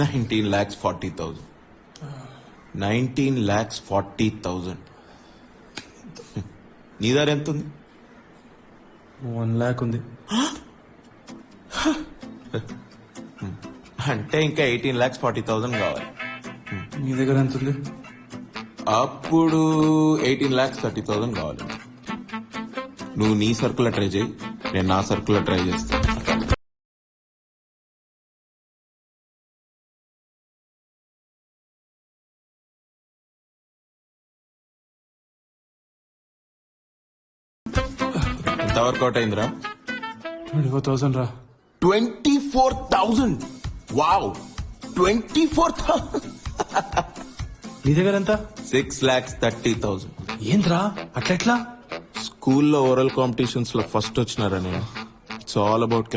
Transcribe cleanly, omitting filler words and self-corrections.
19,40,000. 19,40,000. నీ దగ్గర ఎంత ఉంది? 1 lakh ఉంది. అంటే ఇంకా 18,40,000 కావాలి. మీ దగ్గర ఎంత ఉంది? అప్పుడు 18,30,000 కావాలి. నువ్వు నీ సర్కుల్లో ట్రై చేయి, నేను నా సర్కుల్లో ట్రై చేస్తాను. ఎంత వర్కౌట్ అయిందిరా? 24,000 రా. 24,000. వావ్, 24,000. నీ దగ్గర ఎంత? 6,30,000. ఏంద్రా అట్లా? స్కూల్లో ఓరల్ కాంపిటీషన్స్ లో ఫస్ట్ వచ్చినారా నేను. It's all about